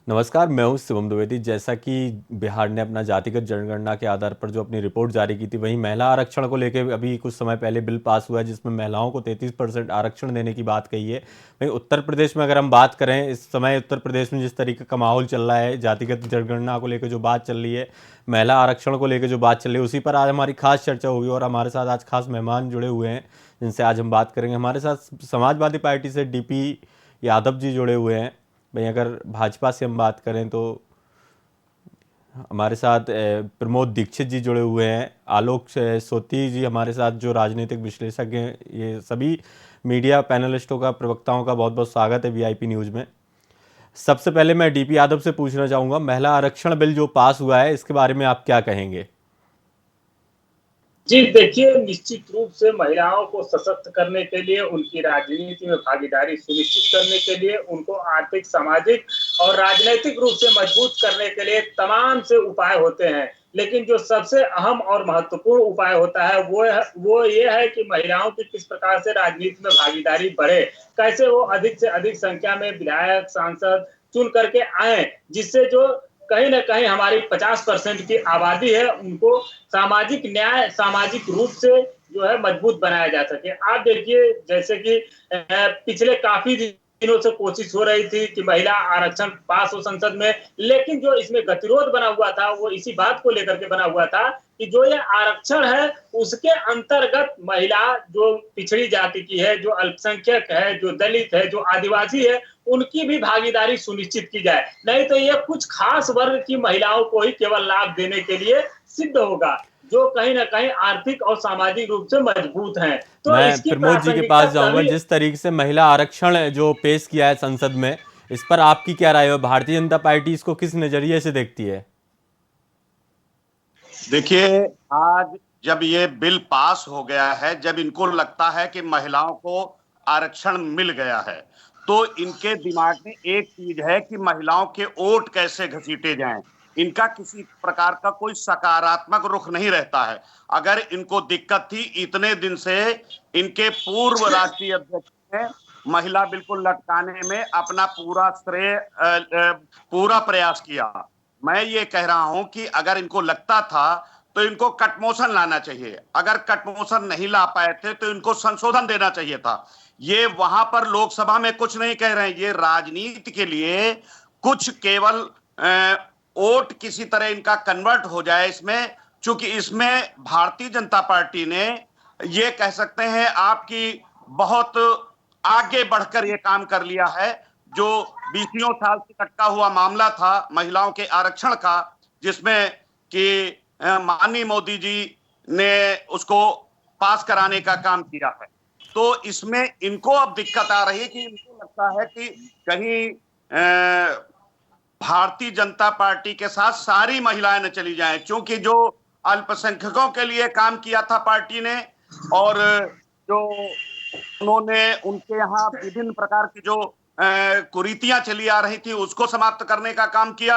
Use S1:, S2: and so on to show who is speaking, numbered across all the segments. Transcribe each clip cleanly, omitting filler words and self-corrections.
S1: नमस्कार, मैं हूँ शिवम द्विवेदी। जैसा कि बिहार ने अपना जातिगत जनगणना के आधार पर जो अपनी रिपोर्ट जारी की थी, वहीं महिला आरक्षण को लेकर अभी कुछ समय पहले बिल पास हुआ है जिसमें महिलाओं को 33% आरक्षण देने की बात कही है। वहीं उत्तर प्रदेश में अगर हम बात करें, इस समय उत्तर प्रदेश में जिस तरीके का माहौल चल रहा है, जातिगत जनगणना को लेकर जो बात चल रही है, महिला आरक्षण को लेकर जो बात चल रही है, उसी पर आज हमारी खास चर्चा होगी। और हमारे साथ आज खास मेहमान जुड़े हुए हैं जिनसे आज हम बात करेंगे। हमारे साथ समाजवादी पार्टी से डीपी यादव जी जुड़े हुए हैं। भाई अगर भाजपा से हम बात करें तो हमारे साथ प्रमोद दीक्षित जी जुड़े हुए हैं। आलोक सोती जी हमारे साथ, जो राजनीतिक विश्लेषक हैं। ये सभी मीडिया पैनलिस्टों का, प्रवक्ताओं का बहुत बहुत स्वागत है वीआईपी न्यूज़ में। सबसे पहले मैं डीपी यादव से पूछना चाहूँगा, महिला आरक्षण बिल जो पास हुआ है, इसके बारे में आप क्या कहेंगे?
S2: जी देखिए, निश्चित रूप से महिलाओं को सशक्त करने के लिए, उनकी राजनीति में भागीदारी सुनिश्चित करने के लिए, उनको आर्थिक, सामाजिक और राजनैतिक रूप से मजबूत करने के लिए तमाम से उपाय होते हैं। लेकिन जो सबसे अहम और महत्वपूर्ण उपाय होता है, वो ये है कि महिलाओं की किस प्रकार से राजनीति में भागीदारी बढ़े, कैसे वो अधिक से अधिक संख्या में विधायक, सांसद चुन करके आएँ, जिससे जो कहीं न कहीं हमारी 50% की आबादी है, उनको सामाजिक न्याय, सामाजिक रूप से जो है मजबूत बनाया जा सके। आप देखिए जैसे कि पिछले काफ़ी दिनों से कोशिश हो रही थी कि महिला आरक्षण पास हो संसद में, लेकिन जो इसमें गतिरोध बना हुआ था, वो इसी बात को लेकर के बना हुआ था कि जो ये आरक्षण है, उसके अंतर्गत महिला जो पिछड़ी जाति की है, जो अल्पसंख्यक है, जो दलित है, जो आदिवासी है, उनकी भी भागीदारी सुनिश्चित की जाए। नहीं तो ये कुछ खास वर्ग की महिलाओं को ही केवल लाभ देने के लिए सिद्ध होगा, जो कहीं न कहीं आर्थिक और सामाजिक रूप से मजबूत हैं। तो
S1: मैं
S2: इसकी
S1: प्रमोद जी के
S2: प्रासंगिकता
S1: पास जाऊंगा।
S2: तभी।
S1: जिस तरीके से महिला आरक्षण जो पेश किया है संसद में, इस पर आपकी क्या राय है? भारतीय जनता पार्टी इसको किस नज़रिए से देखती है?
S3: देखिए, आज जब ये बिल पास हो गया है, जब इनको लगता है कि महिलाओं को आरक्षण मिल गया है, तो इनके दिमाग में एक चीज है कि महिलाओं के वोट कैसे घसीटे जाएं। इनका किसी प्रकार का कोई सकारात्मक रुख नहीं रहता है। अगर इनको दिक्कत थी इतने दिन से, इनके पूर्व राष्ट्रीय अध्यक्ष ने महिला बिल को लटकाने में अपना पूरा श्रेय पूरा प्रयास किया। मैं ये कह रहा हूं कि अगर इनको लगता था तो इनको कटमोशन लाना चाहिए। अगर कटमोशन नहीं ला पाए थे तो इनको संशोधन देना चाहिए था। ये वहां पर लोकसभा में कुछ नहीं कह रहे हैं, ये राजनीति के लिए कुछ केवल वोट किसी तरह इनका कन्वर्ट हो जाए इसमें। चूंकि इसमें भारतीय जनता पार्टी ने, ये कह सकते हैं, आपकी बहुत आगे बढ़कर ये काम कर लिया है। जो 20 साल से लटका हुआ मामला था महिलाओं के आरक्षण का, जिसमें कि माननीय मोदी जी ने उसको पास कराने का काम किया है, तो इसमें इनको अब दिक्कत आ रही है कि इनको लगता है कि कहीं भारतीय जनता पार्टी के साथ सारी महिलाएं न चली जाएं। क्योंकि जो अल्पसंख्यकों के लिए काम किया था पार्टी ने, और जो उन्होंने उनके यहाँ विभिन्न प्रकार की जो कुरीतियां चली आ रही थी उसको समाप्त करने का काम किया।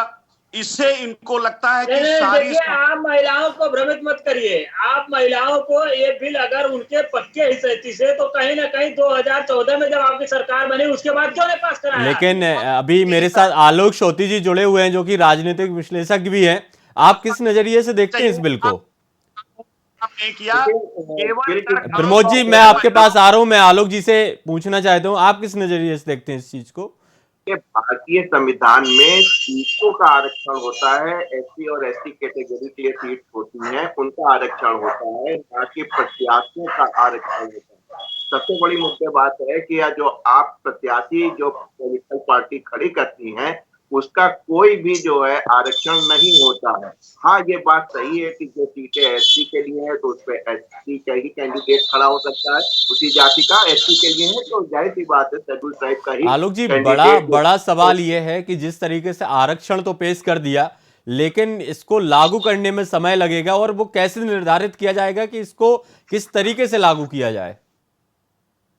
S3: इससे इनको लगता है
S2: नहीं,
S3: कि
S2: नहीं,
S3: सारी
S2: देखिए आप महिलाओं को भ्रमित मत करिए। आप महिलाओं को ये बिल अगर उनके पक्के हिस्से से, तो कहीं न कहीं 2014 में जब आपकी सरकार बनी, उसके बाद क्यों नहीं पास कराया?
S1: लेकिन अभी मेरे साथ आलोक शोती जी जुड़े हुए हैं, जो कि राजनीतिक विश्लेषक भी हैं। आप किस नजरिए से देखते हैं इस
S3: चाहिए
S1: बिल को?
S3: नहीं किया,
S4: देखिए,
S3: केवल
S4: बिल की
S3: तर्कहीन
S1: प्रमोद जी,
S3: रूप
S1: मैं
S3: से
S1: आपके पास
S3: महिलाओं।
S1: आ रहा हूं। मैं आलोक जी से पूछना चाहता हूं, आप किस नजरिए से देखते हैं इस चीज को?
S4: के भारतीय संविधान में सीटों का आरक्षण होता है। एससी और एसटी कैटेगरी के लिए सीट होती हैं, उनका आरक्षण होता है, ना कि प्रत्याशियों का आरक्षण होता है। सबसे बड़ी मुद्दे बात है कि यह जो आप प्रत्याशी जो पॉलिटिकल पार्टी खड़ी करती हैं, उसका कोई भी जो है आरक्षण नहीं होता है। हाँ, ये बात सही है कि जो सीटें एससी के लिए है तो उसपे एससी का ही कैंडिडेट खड़ा हो सकता है, उसी जाति का। एससी के लिए है तो जाहिर सी बात है शेड्यूल ट्राइब का ही
S1: आलोक जी, बड़ा
S4: कैंडिडेट जो।
S1: बड़ा सवाल यह है कि जिस तरीके से आरक्षण तो पेश कर दिया, लेकिन इसको लागू करने में समय लगेगा। और वो कैसे निर्धारित किया जाएगा कि इसको किस तरीके से लागू किया जाए?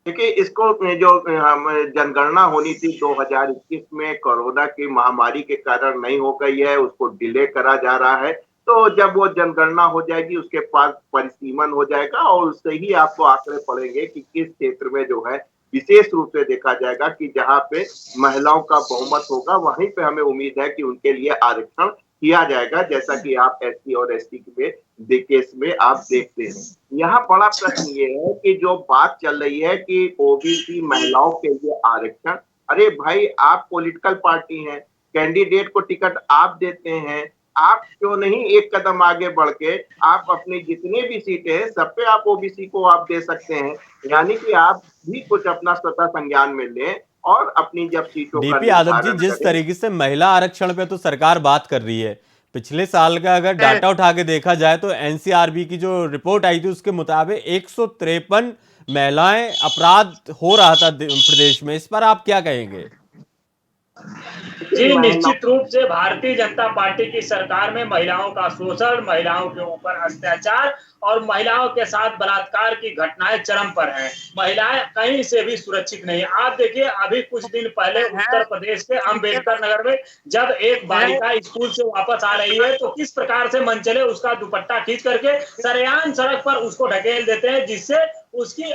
S4: देखिए, इसको जो हम जनगणना होनी थी 2021 में, कोरोना की महामारी के कारण नहीं हो गई है, उसको डिले करा जा रहा है। तो जब वो जनगणना हो जाएगी, उसके पास परिसीमन हो जाएगा और उससे ही आपको आंकड़े पड़ेंगे कि किस क्षेत्र में जो है विशेष रूप से देखा जाएगा कि जहां पे महिलाओं का बहुमत होगा वहीं पे हमें उम्मीद है कि उनके लिए आरक्षण किया जाएगा, जैसा कि आप एससी और एसटी में केस में आप देखते हैं। यहाँ बड़ा प्रश्न ये है कि जो बात चल रही है कि ओबीसी महिलाओं के लिए आरक्षण, अरे भाई आप पॉलिटिकल पार्टी हैं, कैंडिडेट को टिकट आप देते हैं, आप क्यों नहीं एक कदम आगे बढ़ के आप अपनी जितने भी सीटें हैं सब पे आप ओबीसी को आप दे सकते हैं, यानी कि आप भी कुछ अपना स्वतः संज्ञान में लें और अपनी जब सीटों का
S1: डीपी यादव जी,
S4: निर्धारण
S1: जिस
S4: करें।
S1: तरीके से महिला आरक्षण पे तो सरकार बात कर रही है, पिछले साल का अगर डाटा उठा के देखा जाए तो एनसीआरबी की जो रिपोर्ट आई थी उसके मुताबिक 153 महिलाएं अपराध हो रहा था प्रदेश में। इस पर आप क्या कहेंगे?
S2: जी, निश्चित रूप से भारतीय जनता पार्टी की सरकार में महिलाओं का शोषण, महिलाओं के ऊपर अत्याचार और महिलाओं के साथ बलात्कार की घटनाएं चरम पर हैं। महिलाएं कहीं से भी सुरक्षित नहीं। आप देखिए, अभी कुछ दिन पहले उत्तर प्रदेश के अंबेडकर नगर में जब एक बालिका स्कूल से वापस आ रही है तो किस प्रकार से मनचले उसका दुपट्टा खींच करके सरेआम सड़क पर उसको ढकेल देते हैं, जिससे उसकी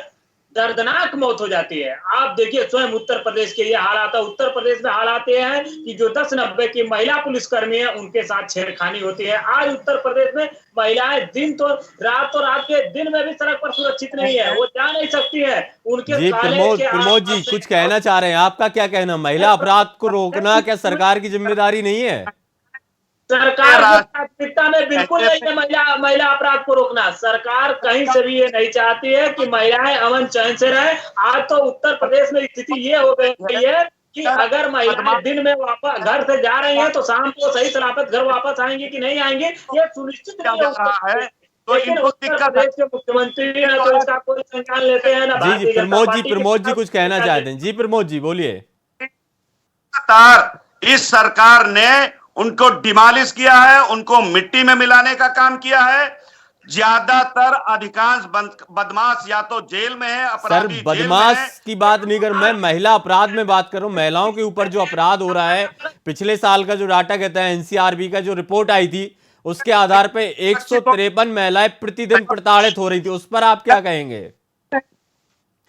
S2: दर्दनाक मौत हो जाती है। आप देखिए, स्वयं उत्तर प्रदेश के ये हालात है। उत्तर प्रदेश में हालात ये हैं कि जो 10-90 की महिला पुलिसकर्मी है उनके साथ छेड़खानी होती है। आज उत्तर प्रदेश में महिलाएं दिन तो रात के दिन में भी सड़क पर सुरक्षित नहीं है, वो जा नहीं सकती है। उनके
S1: जी प्रमोद जी, कुछ कहना चाह रहे हैं, आपका क्या कहना? महिला अपराध को रोकना क्या सरकार की जिम्मेदारी नहीं है?
S2: सरकार की प्राथमिकता में बिल्कुल नहीं है महिला अपराध को रोकना। सरकार कहीं से भी ये नहीं चाहती है कि महिलाएं अमन चैन से रहे। आज तो उत्तर प्रदेश में स्थिति ये हो गई है कि अगर महिलाएं दिन में वापस घर से जा रही हैं तो शाम को सही सलामत घर वापस आएंगी कि नहीं आएंगी, ये सुनिश्चित नहीं है। तो लेकिन उत्तर प्रदेश के मुख्यमंत्री ना तो इसका कोई संज्ञान लेते हैं ना।
S1: जी प्रमोद जी कुछ कहना चाहते हैं? जी प्रमोद जी बोलिए।
S3: इस सरकार ने उनको डिमोलिश किया है, उनको मिट्टी में मिलाने का काम किया है। ज्यादातर अधिकांश बदमाश या तो जेल में है, अपराधी
S1: सर बदमाश की बात नहीं कर, मैं महिला अपराध में बात कर रहा हूं। महिलाओं के ऊपर जो अपराध हो रहा है, पिछले साल का जो डाटा कहता है, एनसीआरबी का जो रिपोर्ट आई थी उसके आधार पे 153 महिलाएं प्रतिदिन प्रताड़ित हो रही थी। उस पर आप क्या कहेंगे?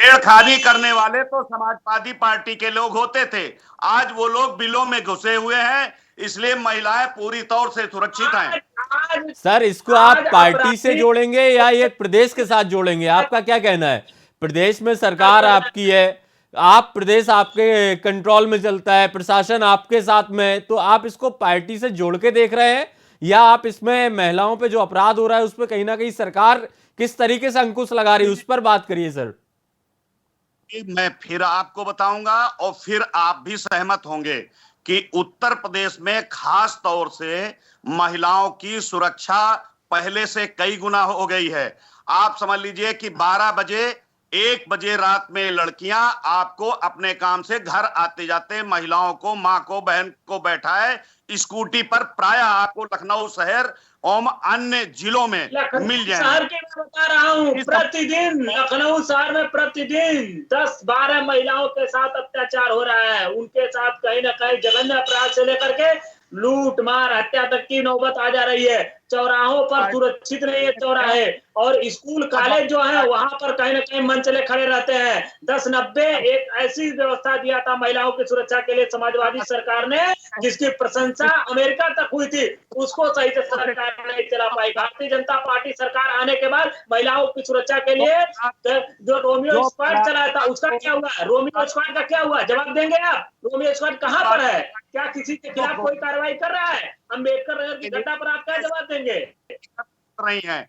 S3: छेड़खानी करने वाले तो समाजवादी पार्टी के लोग होते थे, आज वो लोग बिलों में घुसे हुए हैं, इसलिए महिलाएं पूरी तौर से सुरक्षित हैं।
S1: सर इसको आप पार्टी से जोड़ेंगे या ये प्रदेश के साथ जोड़ेंगे? आपका क्या कहना है? प्रदेश में सरकार आपकी है, आप प्रदेश आपके कंट्रोल में चलता है, प्रशासन आपके साथ में, तो आप इसको पार्टी से जोड़ के देख रहे हैं या आप इसमें महिलाओं पे जो अपराध हो रहा है उस पर कहीं ना कहीं सरकार किस तरीके से अंकुश लगा रही है, उस पर बात करिए सर।
S3: मैं फिर आपको बताऊंगा और फिर आप भी सहमत होंगे कि उत्तर प्रदेश में खास तौर से महिलाओं की सुरक्षा पहले से कई गुना हो गई है। आप समझ लीजिए कि 12 बजे 1 बजे रात में लड़कियां आपको अपने काम से घर आते जाते महिलाओं को, मां को, बहन को बैठाए स्कूटी पर प्रायः आपको लखनऊ शहर और अन्य जिलों में मिल जाए।
S2: शहर की मैं बता रहा हूँ, प्रतिदिन लखनऊ शहर में प्रतिदिन 10-12 महिलाओं के साथ अत्याचार हो रहा है। उनके साथ कहीं ना कहीं जघन्य अपराध से लेकर के लूट मार हत्या तक की नौबत आ जा रही है। चौराहों पर सुरक्षित नहीं है चौराहे, और स्कूल कॉलेज जो है वहां पर कहीं ना कहीं मंचले खड़े रहते हैं। 10-90 एक ऐसी व्यवस्था दिया था महिलाओं की सुरक्षा के लिए समाजवादी सरकार ने, जिसकी प्रशंसा अमेरिका तक हुई थी, उसको सही से सरकार नहीं चला पाई। भारतीय जनता पार्टी सरकार आने के बाद महिलाओं की सुरक्षा के लिए जो रोमियो स्क्वाड चलाया था उसका क्या हुआ? रोमियो स्क्वाड का क्या हुआ? जवाब देंगे आप? रोमियो स्क्वाड कहां पर है? क्या किसी के खिलाफ कोई कार्रवाई कर रहा है? अंबेडकर नगर की घटना पर आप क्या जवाब देंगे?
S3: नहीं है।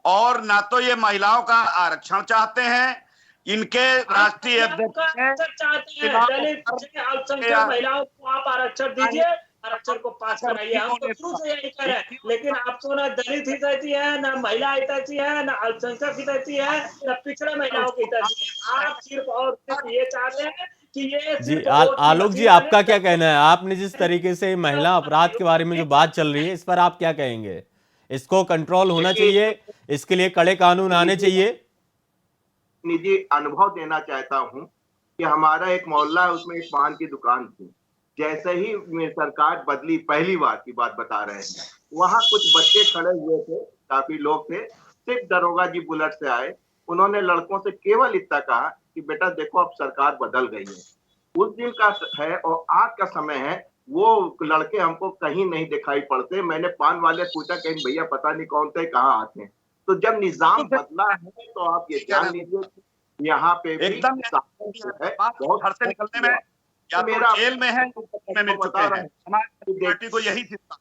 S3: और ना तो ये महिलाओं का आरक्षण चाहते हैं, इनके राष्ट्रीय अध्यक्ष
S2: चाहते हैं दलित अल्पसंख्यक महिलाओं को आप आरक्षण दीजिए, आरक्षण को पास कराइए। हम तो शुरू से यही कह रहे हैं, लेकिन आप तो ना दलित हितैषी है, ना महिला हितैषी है, ना अल्पसंख्यक हितैषी है, ना पिछड़े महिलाओं की हितैषी है। आप सिर्फ और सिर्फ ये चाहते हैं कि ये
S1: जी आलोक जी, आपका क्या कहना है? आपने जिस तरीके से महिला अपराध के बारे में जो बात चल रही है, इस पर आप क्या कहेंगे? इसको कंट्रोल होना चाहिए, इसके लिए कड़े कानून आने चाहिए?
S4: निजी अनुभव देना चाहता हूं कि हमारा एक मोहल्ला है, उसमें एक पान की दुकान थी। जैसे ही सरकार बदली, पहली बार की बात बता रहे हैं, वहां कुछ बच्चे खड़े हुए थे, काफी लोग थे, सिर्फ दरोगा जी बुलेट से आए, उन्होंने लड़कों से केवल इतना कहा कि बेटा देखो अब सरकार बदल गई है। उस दिन का है और आज का समय है, वो लड़के हमको कहीं नहीं दिखाई पड़ते। मैंने पान वाले पूछा कहीं भैया पता नहीं कौन थे, कहाँ आते हैं। तो जब निजाम बदला है तो आप ये जान लीजिए कि यहाँ पे भी
S3: एकदम
S4: शासन जो है
S3: बहुत घर से निकलने में या तो जेल में है में मिल चुके हैं। हमारी पार्टी को यही चिंता।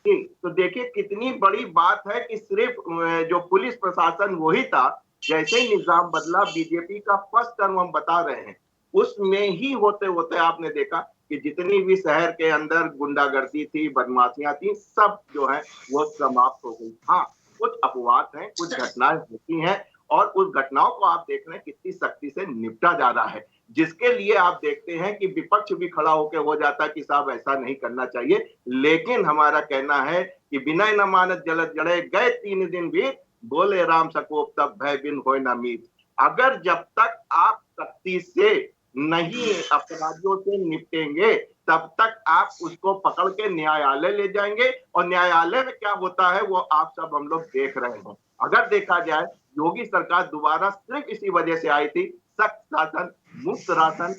S4: तो देखिए कितनी बड़ी बात है कि सिर्फ जो पुलिस प्रशासन वही था, जैसे ही निजाम बदला बीजेपी का फर्स्ट टर्म हम बता रहे हैं, उसमें ही होते होते आपने देखा कि जितनी भी शहर के अंदर गुंडागर्दी थी, बदमाशियां थी, सब जो है वो समाप्त हो गई। हाँ, कुछ अपवाद हैं, कुछ घटनाएं होती हैं और उस घटनाओं को आप देख रहे हैं कितनी सख्ती से निपटा जा रहा है, जिसके लिए आप देखते हैं कि विपक्ष भी खड़ा होकर हो जाता है कि साहब ऐसा नहीं करना चाहिए। लेकिन हमारा कहना है कि बिना न मानत जलत जड़े गए 3 दिन भी बोले राम सकोप तब भय बिन होय न मीत। अगर जब तक आप सख्ती से नहीं अपराधियों से निपटेंगे तब तक आप उसको पकड़ के न्यायालय ले जाएंगे और न्यायालय में क्या होता है वो आप सब हम लोग देख रहे हैं। अगर देखा जाए योगी सरकार दोबारा सिर्फ इसी वजह से आई थी, सख्त शासन, मुफ्त राशन,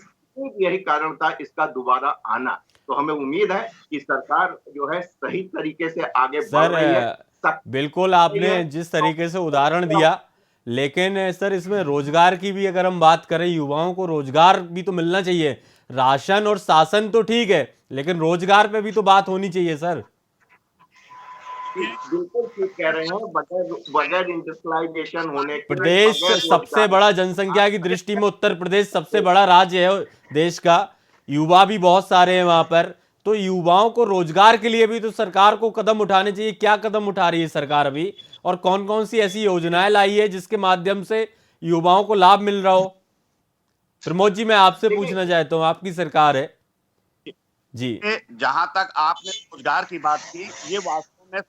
S4: यही कारण था इसका दोबारा आना। तो हमें उम्मीद है कि सरकार जो है सही तरीके से आगे बढ़ रही है।
S1: बिल्कुल आपने जिस तरीके से उदाहरण दिया, लेकिन सर इसमें रोजगार की भी अगर हम बात करें, युवाओं को रोजगार भी तो मिलना चाहिए। राशन और शासन तो ठीक है, लेकिन रोजगार पे भी तो बात होनी चाहिए सर।
S4: बिल्कुल ठीक कह रहे हैं, बगैर इंडस्ट्रियलाइजेशन होने के
S1: प्रदेश सबसे बड़ा जनसंख्या की दृष्टि में उत्तर प्रदेश सबसे बड़ा राज्य है देश का, युवा भी बहुत सारे हैं वहां पर, तो युवाओं को रोजगार के लिए भी तो सरकार को कदम उठाने चाहिए। क्या कदम उठा रही है सरकार अभी, और कौन कौन सी ऐसी योजनाएं लाई है जिसके माध्यम से युवाओं को लाभ मिल रहा हो? प्रमोद जी, मैं आपसे पूछना चाहता हूं, आपकी सरकार है जी।
S3: जहां तक आपने रोजगार की बात की, ये वास्तव में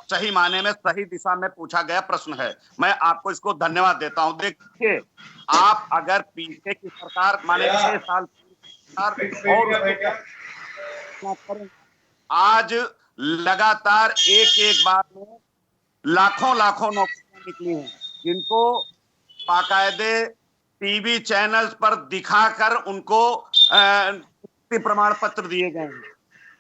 S3: सही माने में सही दिशा में पूछा गया प्रश्न है। मैं आपको इसको धन्यवाद देता हूं। देखिए, आप अगर पीछे की सरकार माने 6 साल और आज लगातार एक बार में लाखों नौकरियां निकली हैं, जिनको बाकायदे टीवी चैनल्स पर दिखाकर उनको प्रमाण पत्र दिए गए हैं।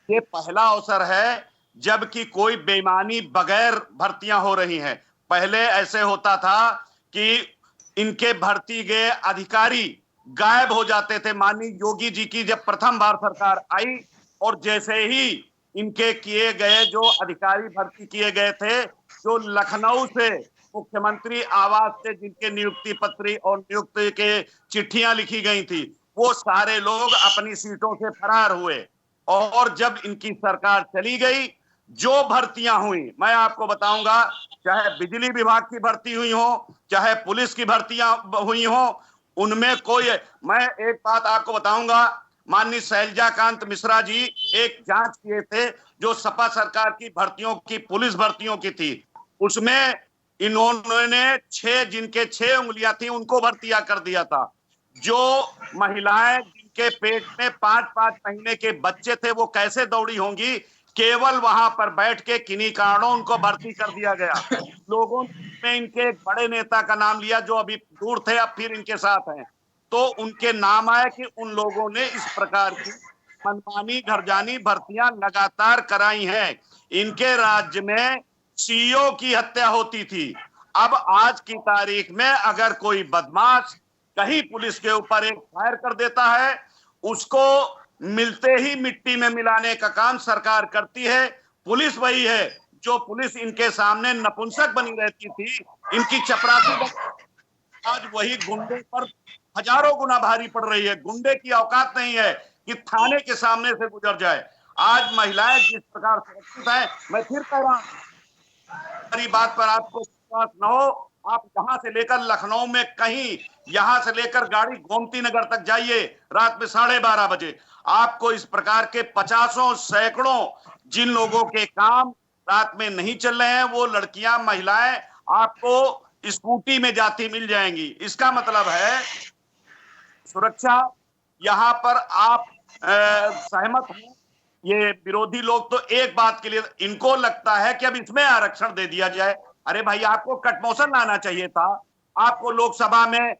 S3: ये पहला अवसर है जबकि कोई बेईमानी बगैर भर्तियां हो रही हैं। पहले ऐसे होता था कि इनके भर्ती गए अधिकारी गायब हो जाते थे। माननीय योगी जी की जब प्रथम बार सरकार आई और जैसे ही इनके किए गए जो अधिकारी भर्ती किए गए थे, जो लखनऊ से मुख्यमंत्री आवास से जिनके नियुक्ति पत्री और नियुक्ति के चिट्ठियां लिखी गई थी, वो सारे लोग अपनी सीटों से फरार हुए। और जब इनकी सरकार चली गई, जो भर्तियां हुई मैं आपको बताऊंगा, चाहे बिजली विभाग की भर्ती हुई हो, चाहे पुलिस की भर्तियां हुई हो, उनमें कोई, मैं एक बात आपको बताऊंगा, माननीय शैलजाकांत मिश्रा जी एक जांच किए थे जो सपा सरकार की भर्तियों की, पुलिस भर्तियों की थी, उसमें इन्होंने 6 जिनके 6 उंगलियां थी उनको भर्तियां कर दिया था। जो महिलाएं जिनके पेट में 5-5 महीने के बच्चे थे वो कैसे दौड़ी होंगी, केवल वहां पर बैठ के किन्हीं कारणों उनको भर्ती कर दिया गया। लोगों ने इनके एक बड़े नेता का नाम लिया जो अभी दूर थे, अब फिर इनके साथ हैं, तो उनके नाम आए कि उन लोगों ने इस प्रकार की मनमानी घरजानी भर्तियां लगातार कराई हैं। इनके राज्य में सीईओ की हत्या होती थी। अब आज की तारीख में अगर कोई बदमाश कहीं पुलिस के ऊपर एक फायर कर देता है, उसको मिलते ही मिट्टी में मिलाने का काम सरकार करती है। पुलिस वही है जो पुलिस इनके सामने नपुंसक बनी रहती थी, इनकी चपरासी आज वही गुंडे पर हजारों गुना भारी पड़ रही है। गुंडे की औकात नहीं है कि थाने के सामने से गुजर जाए। आज महिलाएं जिस प्रकार सुरक्षित है, मैं फिर कह रहा हूं, बात पर आपको विश्वास न हो, आप यहां से लेकर लखनऊ में कहीं, यहां से लेकर गाड़ी गोमती नगर तक जाइए, रात में 12:30 बजे आपको इस प्रकार के 50 सैकड़ों जिन लोगों के काम रात में नहीं चल रहे हैं, वो लड़कियां, महिलाएं आपको स्कूटी में जाती मिल जाएंगी। इसका मतलब है सुरक्षा, यहां पर आप सहमत हैं। ये विरोधी लोग तो एक बात के लिए इनको लगता है कि अब इसमें आरक्षण दे दिया जाए। अरे भाई, आपको कटमोशन लाना चाहिए था। आपको लोकसभा में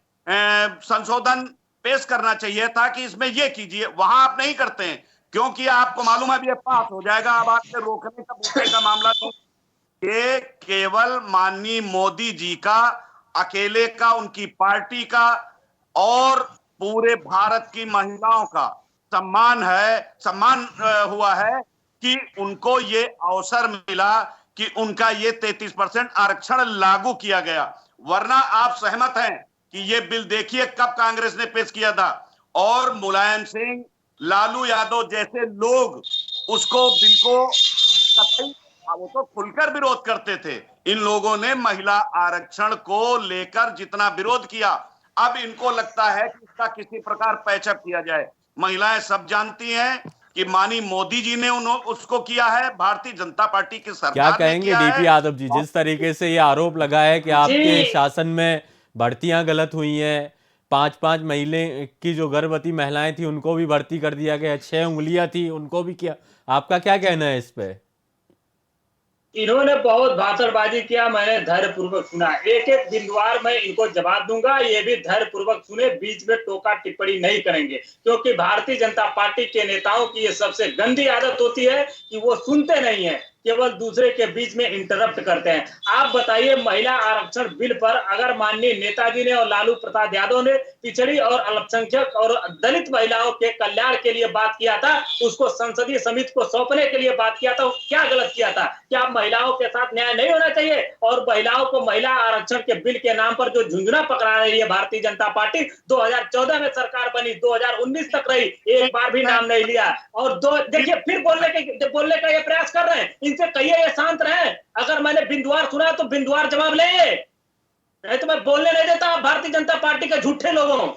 S3: संशोधन पेश करना चाहिए था कि इसमें ये कीजिए, वहां आप नहीं करते हैं क्योंकि आपको मालूम है अब ये पास हो जाएगा, अब आपसे रोकने का बूटे का मामला नहीं, ये केवल माननीय मोदी जी का अकेले का, उनकी पार्टी का और पूरे भारत की महिलाओं का सम्मान है, सम्मान हुआ है कि उनको ये अवसर मिला कि उनका ये 33% आरक्षण लागू किया गया। वरना आप सहमत हैं कि ये बिल देखिए कब कांग्रेस ने पेश किया था और मुलायम सिंह, लालू यादव जैसे लोग उसको बिल को कतई, वो तो खुलकर विरोध करते थे। इन लोगों ने महिला आरक्षण को लेकर जितना विरोध किया, अब इनको लगता है कि इसका किसी प्रकार पैचअप किया जाए। महिलाएं सब जानती हैं कि माननीय मोदी जी ने उसको किया है, भारतीय जनता पार्टी की सरकार
S1: क्या
S3: ने
S1: कहेंगे
S3: किया
S1: डीपी
S3: है।
S1: यादव जी, जिस तरीके से ये आरोप लगा है कि आपके
S2: जी
S1: शासन में भर्तियां गलत हुई हैं, 5-5 महीने की जो गर्भवती महिलाएं थी उनको भी भर्ती कर दिया गया, 6 उंगलियां थी उनको भी किया, आपका क्या कहना है इस पे?
S2: इन्होंने बहुत भाषणबाजी किया, मैंने धैर्य पूर्वक सुना, एक एक बिंदुवार मैं इनको जवाब दूंगा, ये भी धैर्य पूर्वक सुने, बीच में टोका टिप्पणी नहीं करेंगे, क्योंकि भारतीय जनता पार्टी के नेताओं की ये सबसे गंदी आदत होती है कि वो सुनते नहीं है, केवल दूसरे के बीच में इंटरप्ट करते हैं। आप बताइए, महिला आरक्षण बिल पर अगर माननीय नेताजी ने और लालू प्रसाद यादव ने पिछड़ी और अल्पसंख्यक और दलित महिलाओं के कल्याण के लिए बात किया था, उसको संसदीय समिति को सौंपने के लिए बात किया था, क्या गलत किया था? क्या महिलाओं के साथ न्याय नहीं होना चाहिए? और महिलाओं को महिला आरक्षण के बिल के नाम पर जो झुंझुना पकड़ा रही है भारतीय जनता पार्टी, 2014 में सरकार बनी, 2019 तक रही, एक बार भी नाम नहीं लिया। और देखिए फिर बोलने का ये प्रयास कर रहे हैं, इनसे कहिए ये शांत रहे। अगर मैंने बिंदुवार सुना तो बिंदुवार जवाब ले, नहीं तो मैं बोलने नहीं देता भारतीय जनता पार्टी के झूठे लोगों।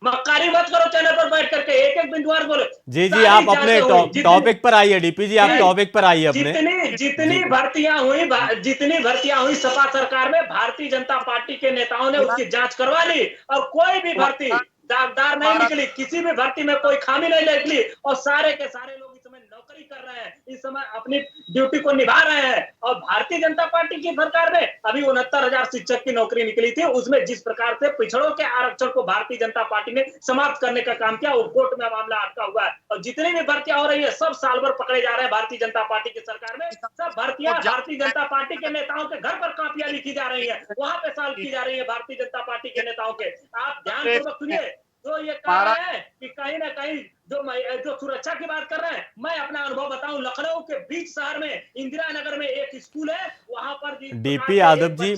S2: मक्कारी मत करो चैनल पर बैठ करके, एक एक बिंदुवार बोलो।
S1: जी आप अपने टॉपिक पर आइए डीपी जी, आप टॉपिक पर आइए अपने।
S2: जितनी भर्तियां हुई सपा सरकार में, भारतीय जनता पार्टी के नेताओं ने उसकी जांच करवा ली और कोई भी भर्ती दागदार नहीं निकली, किसी भी भर्ती में कोई खामी नहीं निकली और सारे के सारे लोग इस समय नौकरी कर रहे हैं, इस समय अपनी ड्यूटी को निभा रहे हैं। और भारतीय जनता पार्टी की सरकार में अभी 69,000 शिक्षक की नौकरी निकली थी, उसमें जिस प्रकार से पिछड़ों के आरक्षण को भारतीय जनता पार्टी ने समाप्त करने का काम किया, वो कोर्ट में मामला अटका हुआ है। और जितनी भी भर्तियां हो रही है सब साल भर पकड़े जा रहे हैं भारतीय जनता पार्टी की सरकार में। सब भर्तियां भारतीय जनता पार्टी के नेताओं के घर पर कापियां लिखी जा रही है, वहां पे सॉल्व की जा रही है भारतीय जनता पार्टी के नेताओं के। आप ध्यानपूर्वक सुनिए, जो ये कह रहे हैं कि कहीं ना कहीं जो सुरक्षा की बात कर रहे हैं, मैं अपना अनुभव बताऊं, लखनऊ के बीच शहर में इंदिरा नगर में एक स्कूल है, वहां पर
S1: डीपी यादव जी,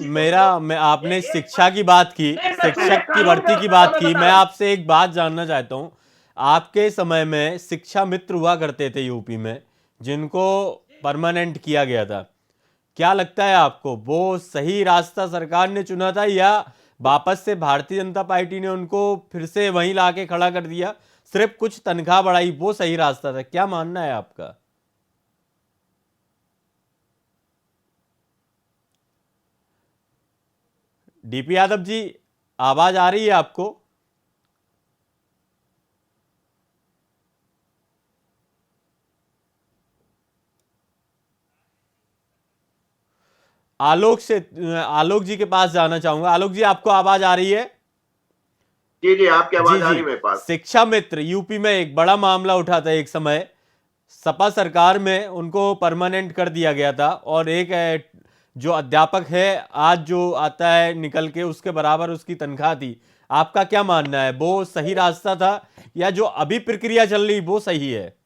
S1: आपने शिक्षा की बात की, शिक्षक की भर्ती की बात की, मैं आपसे एक बात जानना चाहता हूं। आपके समय में शिक्षा मित्र हुआ करते थे यूपी में, जिनको परमानेंट किया गया था, क्या लगता है आपको वो सही रास्ता सरकार ने चुना था या वापस से भारतीय जनता पार्टी ने उनको फिर से वहीं लाके खड़ा कर दिया, सिर्फ कुछ तनख्वाह बढ़ाई, वो सही रास्ता था? क्या मानना है आपका? डीपी यादव जी, आवाज आ रही है आपको? आलोक जी के पास जाना चाहूंगा। आलोक जी, आपको आवाज आ रही है?
S4: जी आपकी आवाज आ रही है मेरे पास।
S1: शिक्षा मित्र यूपी में एक बड़ा मामला उठा था, एक समय सपा सरकार में उनको परमानेंट कर दिया गया था और एक जो अध्यापक है आज जो आता है निकल के, उसके बराबर उसकी तनख्वाह थी। आपका क्या मानना है, वो सही रास्ता था या जो अभी प्रक्रिया चल रही वो सही है?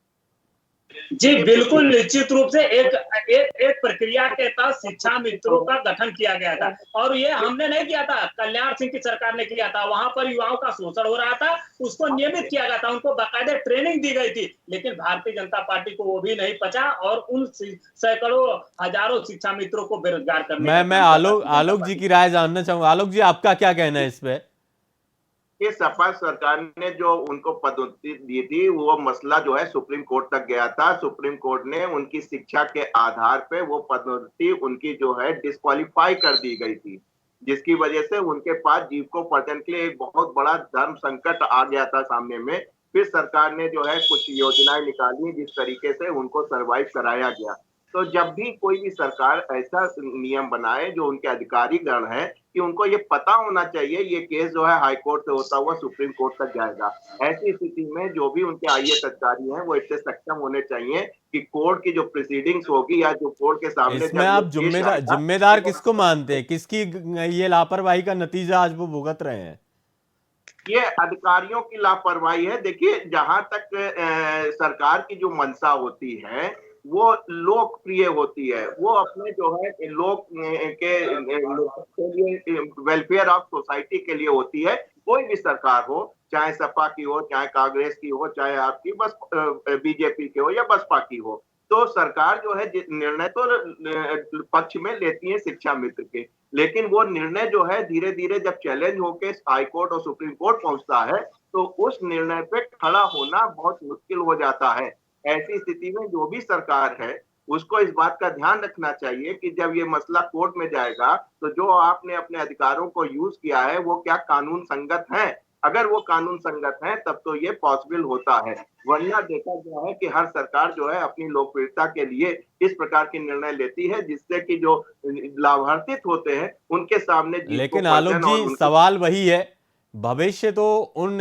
S2: जी बिल्कुल, निश्चित रूप से एक प्रक्रिया के तहत शिक्षा मित्रों का गठन किया गया था और ये हमने नहीं किया था, कल्याण सिंह की सरकार ने किया था। वहां पर युवाओं का शोषण हो रहा था, उसको नियमित किया गया था, उनको बाकायदे ट्रेनिंग दी गई थी, लेकिन भारतीय जनता पार्टी को वो भी नहीं पचा और उन सैकड़ों हजारों शिक्षा मित्रों को बेरोजगार करने
S1: मैं आलोक जी की राय जानना चाहूंगा। आलोक जी, आपका क्या कहना है इस पे?
S4: कि सपा सरकार ने जो उनको पदोन्नति दी थी वो मसला जो है सुप्रीम कोर्ट तक गया था। सुप्रीम कोर्ट ने उनकी शिक्षा के आधार पे वो पदोन्नति उनकी जो है डिस्क्वालीफाई कर दी गई थी, जिसकी वजह से उनके पास जीविकोपार्जन के लिए एक बहुत बड़ा धर्म संकट आ गया था सामने में। फिर सरकार ने जो है कुछ योजनाएं निकाली जिस तरीके से उनको सर्वाइव कराया गया। तो जब भी कोई भी सरकार ऐसा नियम बनाए जो उनके अधिकारीगण है कि उनको ये पता होना चाहिए ये केस जो है हाई कोर्ट से होता हुआ सुप्रीम कोर्ट तक जाएगा। ऐसी स्थिति में जो भी उनके आईएएस अधिकारी हैं वो इससे सक्षम होने चाहिए कि कोर्ट की जो प्रोसीडिंग्स होगी या जो कोर्ट के सामने
S1: इसमें
S4: जब ये
S1: आप
S4: केस
S1: जिम्मेदार
S4: आएगा
S1: जिम्मेदार
S4: तो
S1: किसको मानते हैं, किसकी ये लापरवाही का नतीजा आज वो भुगत रहे हैं?
S4: ये अधिकारियों की लापरवाही है। देखिए, जहां तक सरकार की जो मंशा होती है वो लोकप्रिय होती है, वो अपने जो है लोक के लिए वेलफेयर ऑफ सोसाइटी के लिए होती है। कोई भी सरकार हो, चाहे सपा की हो, चाहे कांग्रेस की हो, चाहे आपकी बस बीजेपी की हो या बसपा की हो, तो सरकार जो है निर्णय तो पक्ष में लेती है शिक्षा मित्र के, लेकिन वो निर्णय जो है धीरे धीरे जब चैलेंज होके हाई कोर्ट और सुप्रीम कोर्ट पहुंचता है तो उस निर्णय पे खड़ा होना बहुत मुश्किल हो जाता है। ऐसी स्थिति में जो भी सरकार है उसको इस बात का ध्यान रखना चाहिए कि जब ये मसला कोर्ट में जाएगा तो जो आपने अपने अधिकारों को यूज किया है वो क्या कानून संगत है। अगर वो कानून संगत है तब तो ये पॉसिबल होता है, वरना देखा गया है कि हर सरकार जो है अपनी लोकप्रियता के लिए इस प्रकार के निर्णय लेती है जिससे कि जो लाभान्वित होते हैं उनके सामने
S1: लेकिन आलोक जी, सवाल वही है, भविष्य तो उन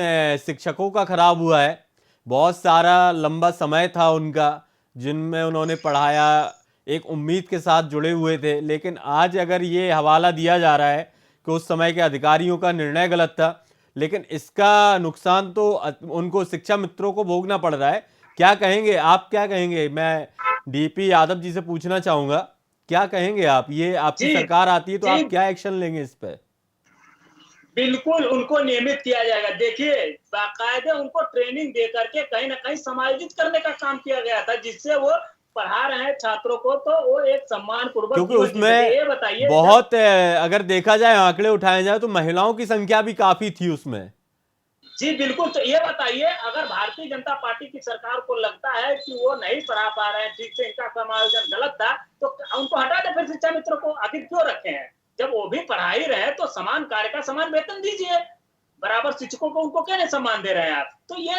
S1: शिक्षकों का खराब हुआ है। बहुत सारा लंबा समय था उनका जिनमें उन्होंने पढ़ाया, एक उम्मीद के साथ जुड़े हुए थे, लेकिन आज अगर ये हवाला दिया जा रहा है कि उस समय के अधिकारियों का निर्णय गलत था, लेकिन इसका नुकसान तो उनको शिक्षा मित्रों को भोगना पड़ रहा है। क्या कहेंगे आप, क्या कहेंगे? मैं डीपी यादव जी से पूछना चाहूंगा, क्या कहेंगे आप? ये आपकी सरकार आती है तो आप क्या एक्शन लेंगे इस पे?
S2: बिल्कुल उनको नियमित किया जाएगा। देखिए, बाकायदे उनको ट्रेनिंग दे करके कहीं ना कहीं समायोजित करने का काम किया गया था जिससे वो पढ़ा रहे हैं छात्रों को तो वो एक सम्मान पूर्वक,
S1: क्योंकि उसमें
S2: ये बताइए
S1: बहुत अगर देखा जाए, आंकड़े उठाए जाए तो महिलाओं की संख्या भी काफी थी उसमें।
S2: जी बिल्कुल। तो ये बताइए, अगर भारतीय जनता पार्टी की सरकार को लगता है कि वो नहीं पढ़ा पा रहे हैं ठीक से, इनका समायोजन गलत था, तो उनको हटा दे फिर शिक्षा मित्रों को, आखिर क्यों रखे हैं? जब वो भी पढ़ा ही रहे तो समान कार्य का समान वेतन दीजिए। बराबर शिक्षकों को उनको क्या नहीं सम्मान दे रहे हैं आप? तो ये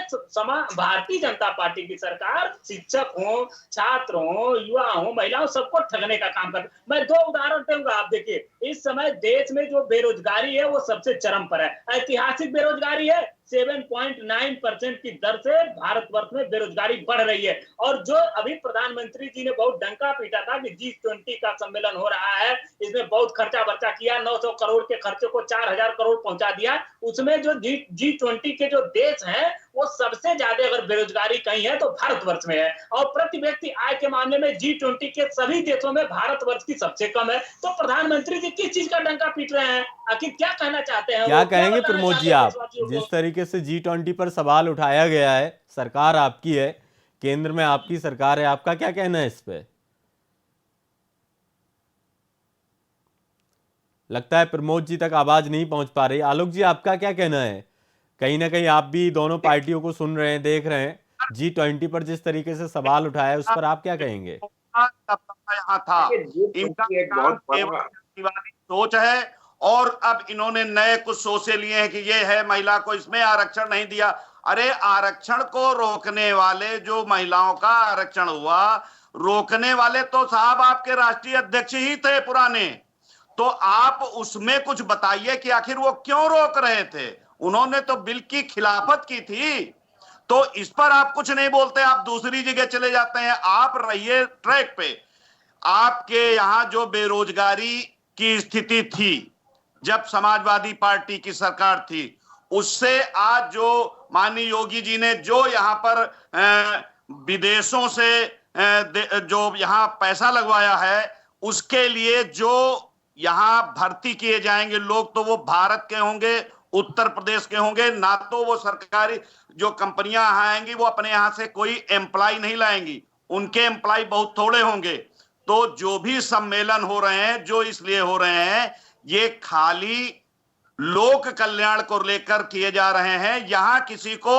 S2: भारतीय जनता पार्टी की सरकार शिक्षक हो, छात्र हो, युवा हो, महिलाओं सबको ठगने का काम कर। मैं 2 उदाहरण दूंगा, आप देखिए। इस समय देश में जो बेरोजगारी है वो सबसे चरम पर है, ऐतिहासिक बेरोजगारी है। 7.9% की दर से भारतवर्ष में बेरोजगारी बढ़ रही है। और जो अभी प्रधानमंत्री जी ने बहुत डंका पीटा था कि G20 का सम्मेलन हो रहा है, इसमें बहुत खर्चा बर्चा किया, 900 करोड़ के खर्चे को 4000 करोड़ पहुंचा दिया, उसमें जो G20 के जो देश हैं वो सबसे ज्यादा अगर बेरोजगारी कहीं है तो भारतवर्ष में है। और प्रति व्यक्ति आय के मामले में G20 के सभी देशों में भारतवर्ष की सबसे कम है। तो प्रधानमंत्री जी किस चीज का डंका पीट रहे हैं? आखिर क्या कहना चाहते हैं?
S1: क्या कहेंगे प्रमोद जी आप, जिस तरीके से G20 पर सवाल उठाया गया है? सरकार आपकी है, केंद्र में आपकी सरकार है, आपका क्या कहना है इस पे? लगता है प्रमोद जी तक आवाज नहीं पहुंच पा रही। आलोक जी, आपका क्या कहना है? कहीं ना कहीं आप भी दोनों पार्टियों को सुन रहे हैं, देख रहे हैं, G20 पर जिस तरीके से सवाल उठाया है उस पर आप क्या कहेंगे?
S3: यहाँ था, इनका सोच है और अब इन्होंने नए कुछ सोचे लिए हैं कि ये है महिला को इसमें आरक्षण नहीं दिया। अरे आरक्षण को रोकने वाले, जो महिलाओं का आरक्षण हुआ रोकने वाले तो साहब आपके राष्ट्रीय अध्यक्ष ही थे पुराने। तो आप उसमें कुछ बताइए कि आखिर वो क्यों रोक रहे थे? उन्होंने तो बिल की खिलाफत की थी। तो इस पर आप कुछ नहीं बोलते, आप दूसरी जगह चले जाते हैं। आप रहिए ट्रैक पे। आपके यहां जो बेरोजगारी की स्थिति थी जब समाजवादी पार्टी की सरकार थी, उससे आज जो माननीय योगी जी ने जो यहां पर विदेशों से जो यहां पैसा लगवाया है, उसके लिए जो यहां भर्ती किए जाएंगे लोग तो वो भारत के होंगे, उत्तर प्रदेश के होंगे, ना तो वो सरकारी जो कंपनियां आएंगी वो अपने यहां से कोई एम्प्लॉय नहीं लाएंगी, उनके एम्प्लॉय बहुत थोड़े होंगे। तो जो भी सम्मेलन हो रहे हैं, जो इसलिए हो रहे हैं, ये खाली लोक कल्याण को लेकर किए जा रहे हैं। यहां किसी को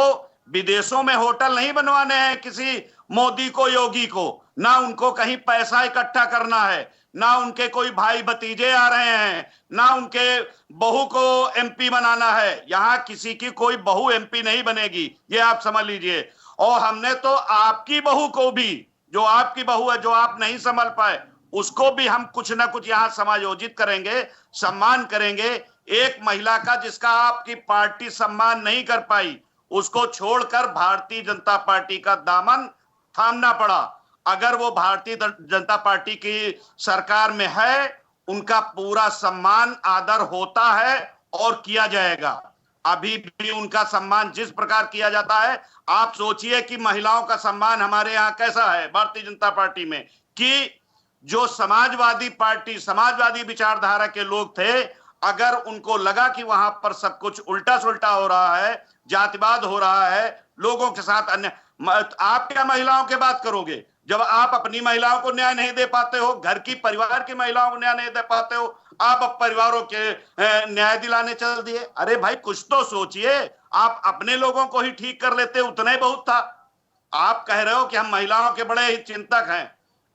S3: विदेशों में होटल नहीं बनवाने हैं, किसी मोदी को, योगी को, ना उनको कहीं पैसा इकट्ठा करना है, ना उनके कोई भाई भतीजे आ रहे हैं, ना उनके बहू को एमपी बनाना है। यहां किसी की कोई बहू एमपी नहीं बनेगी, ये आप समझ लीजिए। और हमने तो आपकी बहू को भी, जो आपकी बहू है, जो आप नहीं संभाल पाए, उसको भी हम कुछ ना कुछ यहाँ समायोजित करेंगे, सम्मान करेंगे। एक महिला का जिसका आपकी पार्टी सम्मान नहीं कर पाई, उसको छोड़कर भारतीय जनता पार्टी का दामन थामना पड़ा। अगर वो भारतीय जनता पार्टी की सरकार में है, उनका पूरा सम्मान आदर होता है और किया जाएगा। अभी भी उनका सम्मान जिस प्रकार किया जाता है, आप सोचिए कि महिलाओं का सम्मान हमारे यहाँ कैसा है भारतीय जनता पार्टी में, कि जो समाजवादी पार्टी, समाजवादी विचारधारा के लोग थे, अगर उनको लगा कि वहां पर सब कुछ उल्टा सुल्टा हो रहा है, जातिवाद हो रहा है, लोगों के साथ अन्य, आप क्या महिलाओं की बात करोगे जब आप अपनी महिलाओं को न्याय नहीं दे पाते हो, घर की परिवार की महिलाओं को न्याय नहीं दे पाते हो, आप अब परिवारों के न्याय दिलाने चल दिए। अरे भाई कुछ तो सोचिए, आप अपने लोगों को ही ठीक कर लेते, उतना ही बहुत था। आप कह रहे हो कि हम महिलाओं के बड़े ही चिंतक हैं।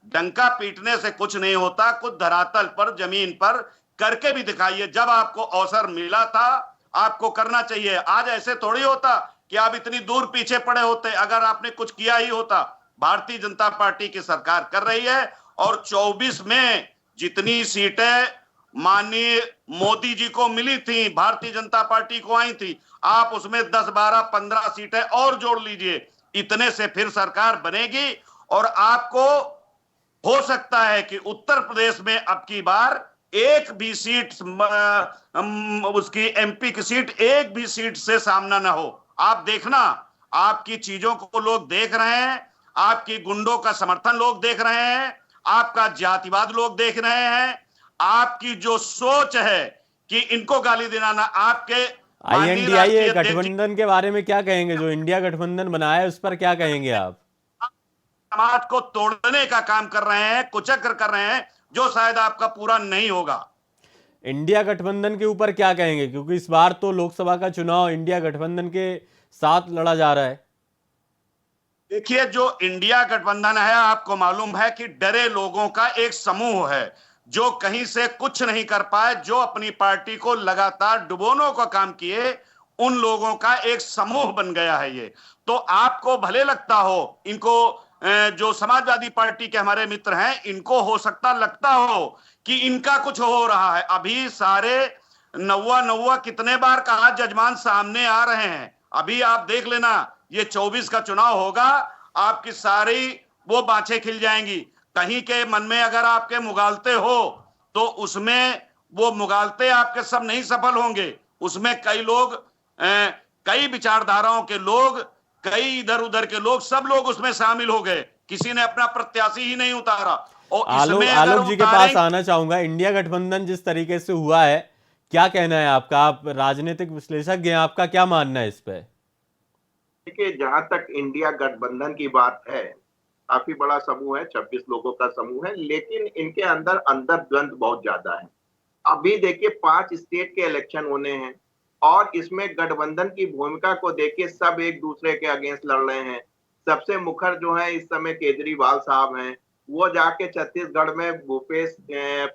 S3: डंका पीटने से कुछ नहीं होता, कुछ धरातल पर, जमीन पर करके भी दिखाइए। जब आपको अवसर मिला था, आपको करना चाहिए। आज ऐसे थोड़ी होता कि आप इतनी दूर पीछे पड़े होते। अगर आपने कुछ किया ही होता। भारतीय जनता पार्टी की सरकार कर रही है और 24 में जितनी सीटें माननीय मोदी जी को मिली थी, भारतीय जनता पार्टी को आई थी, आप उसमें 10, 12, 15 सीटें और जोड़ लीजिए। इतने से फिर सरकार बनेगी और आपको हो सकता है कि उत्तर प्रदेश में अब की बार एक भी सीट, उसकी एमपी की सीट, एक भी सीट से सामना ना हो। आप देखना, आपकी चीजों को लोग देख रहे हैं, आपकी गुंडों का समर्थन लोग देख रहे हैं, आपका जातिवाद लोग देख रहे हैं, आपकी जो सोच है कि इनको गाली दिलाना, आपके
S1: INDIA गठबंधन के बारे में क्या कहेंगे? जो इंडिया गठबंधन बनाया है उस पर क्या कहेंगे आप?
S3: समाज को तोड़ने का काम कर रहे हैं, कुचक्र कर रहे हैं, जो शायद आपका पूरा नहीं होगा।
S1: इंडिया गठबंधन के ऊपर क्या कहेंगे, क्योंकि इस बार तो लोकसभा का चुनाव इंडिया गठबंधन के साथ लड़ा जा रहा है।
S3: देखिए, जो इंडिया गठबंधन है, आपको मालूम है कि डरे लोगों का एक समूह है, जो कहीं से कुछ नहीं कर पाए, जो अपनी पार्टी को लगातार डुबोने का काम किए, उन लोगों का एक समूह बन गया है ये। तो आपको भले लगता हो, इनको जो समाजवादी पार्टी के हमारे मित्र हैं, इनको हो सकता लगता हो कि इनका कुछ हो रहा है। अभी सारे नौवा कितने बार कहा जजमान सामने आ रहे हैं। अभी आप देख लेना, ये 24 का चुनाव होगा, आपकी सारी वो बाछें खिल जाएंगी। कहीं के मन में अगर आपके मुगालते हो, तो उसमें वो मुगालते आपके सब नहीं सफल होंगे। उसमें कई लोग, कई विचारधाराओं के लोग, कई इधर उधर के लोग, सब लोग उसमें शामिल हो गए। किसी ने अपना प्रत्याशी ही नहीं उतारा। और
S1: आलोक जी के पास आना चाहूंगा। इंडिया गठबंधन जिस तरीके से हुआ है, क्या कहना है आपका? आप राजनीतिक विश्लेषक हैं, आपका क्या मानना है इस पे?
S4: देखिए, जहां तक इंडिया गठबंधन की बात है, काफी बड़ा समूह है, 26 लोगों का समूह है, लेकिन इनके अंदर द्वंद्व बहुत ज्यादा है। अभी देखिए, 5 स्टेट के इलेक्शन होने हैं और इसमें गठबंधन की भूमिका को देखिए, सब एक दूसरे के अगेंस्ट लड़ रहे हैं। सबसे मुखर जो है इस समय केजरीवाल साहब हैं, वो जाके छत्तीसगढ़ में भूपेश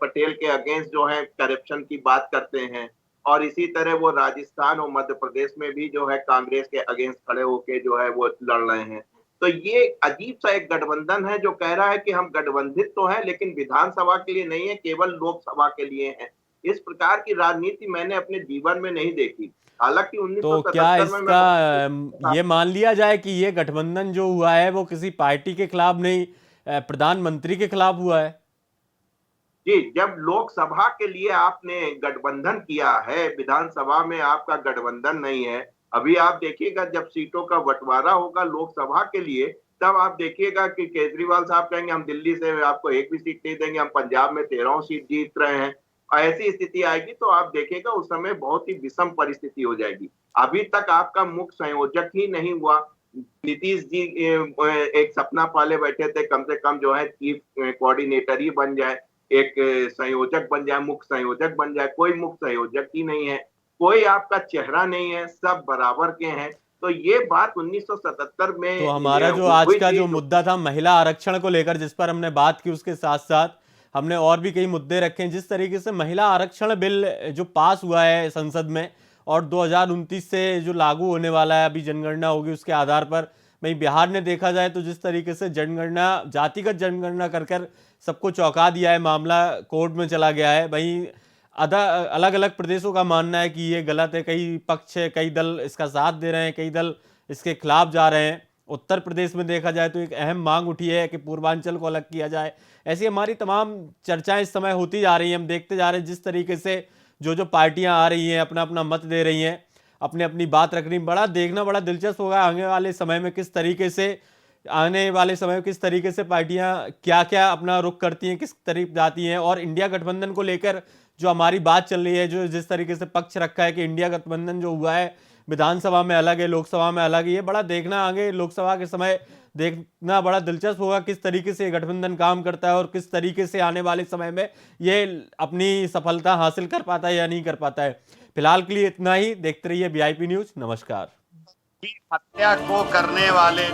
S4: पटेल के अगेंस्ट जो है करप्शन की बात करते हैं, और इसी तरह वो राजस्थान और मध्य प्रदेश में भी जो है कांग्रेस के अगेंस्ट खड़े होके जो है वो लड़ रहे हैं। तो ये अजीब सा एक गठबंधन है जो कह रहा है कि हम गठबंधित तो हैं, लेकिन विधानसभा के लिए नहीं है, केवल लोकसभा के लिए है। इस प्रकार की राजनीति मैंने अपने जीवन में नहीं देखी। हालांकि 1977
S1: तो क्या ये मान लिया जाए कि ये गठबंधन जो हुआ है वो किसी पार्टी के खिलाफ नहीं, प्रधानमंत्री के खिलाफ हुआ है?
S4: जी, जब लोकसभा के लिए आपने गठबंधन किया है, विधानसभा में आपका गठबंधन नहीं है। अभी आप देखिएगा, जब सीटों का बंटवारा होगा लोकसभा के लिए, तब आप देखिएगा कि केजरीवाल साहब कहेंगे हम दिल्ली से आपको एक भी सीट नहीं देंगे, हम पंजाब में 13 सीट जीत रहे हैं। ऐसी स्थिति आएगी तो आप देखिएगा उस समय बहुत ही विषम परिस्थिति हो जाएगी। अभी तक आपका मुख्य संयोजक ही नहीं हुआ। नीतीश जी एक सपना पाले बैठे थे, कम से कम जो है चीफ कोऑर्डिनेटर ही बन जाए, एक संयोजक बन जाए, मुख्य संयोजक बन जाए। कोई मुख्य संयोजक ही नहीं है, कोई आपका चेहरा नहीं है, सब बराबर के हैं। तो ये बात 1977 में,
S1: तो हमारा जो आज का जो मुद्दा था महिला आरक्षण को लेकर, जिस पर हमने बात की, उसके साथ साथ हमने और भी कई मुद्दे रखे हैं। जिस तरीके से महिला आरक्षण बिल जो पास हुआ है संसद में और 2029 से जो लागू होने वाला है, अभी जनगणना होगी उसके आधार पर वहीं बिहार ने देखा जाए तो जिस तरीके से जनगणना, जातिगत जनगणना कर सबको चौंका दिया है, मामला कोर्ट में चला गया है। वहीं अलग अलग प्रदेशों का मानना है कि ये गलत है, कई पक्ष है, कई दल इसका साथ दे रहे हैं, कई दल इसके खिलाफ जा रहे हैं। उत्तर प्रदेश में देखा जाए तो एक अहम मांग उठी है कि पूर्वांचल को अलग किया जाए। ऐसी हमारी तमाम चर्चाएं इस समय होती जा रही हैं। हम देखते जा रहे हैं जिस तरीके से जो पार्टियां आ रही हैं, अपना अपना मत दे रही हैं, अपनी अपनी बात रख रही, बड़ा दिलचस्प होगा आने वाले समय में किस तरीके से पार्टियां क्या क्या अपना रुख करती हैं, किस तरफ जाती हैं। और इंडिया गठबंधन को लेकर जो हमारी बात चल रही है, जो जिस तरीके से पक्ष रखा है कि इंडिया गठबंधन जो हुआ है विधानसभा में अलग है, लोकसभा में अलग है, ये बड़ा देखना आगे लोकसभा के समय देखना बड़ा दिलचस्प होगा किस तरीके से गठबंधन काम करता है और किस तरीके से आने वाले समय में ये अपनी सफलता हासिल कर पाता है या नहीं कर पाता है। फिलहाल के लिए इतना ही। देखते रहिए VIP न्यूज। नमस्कार।
S3: हत्या को करने वाले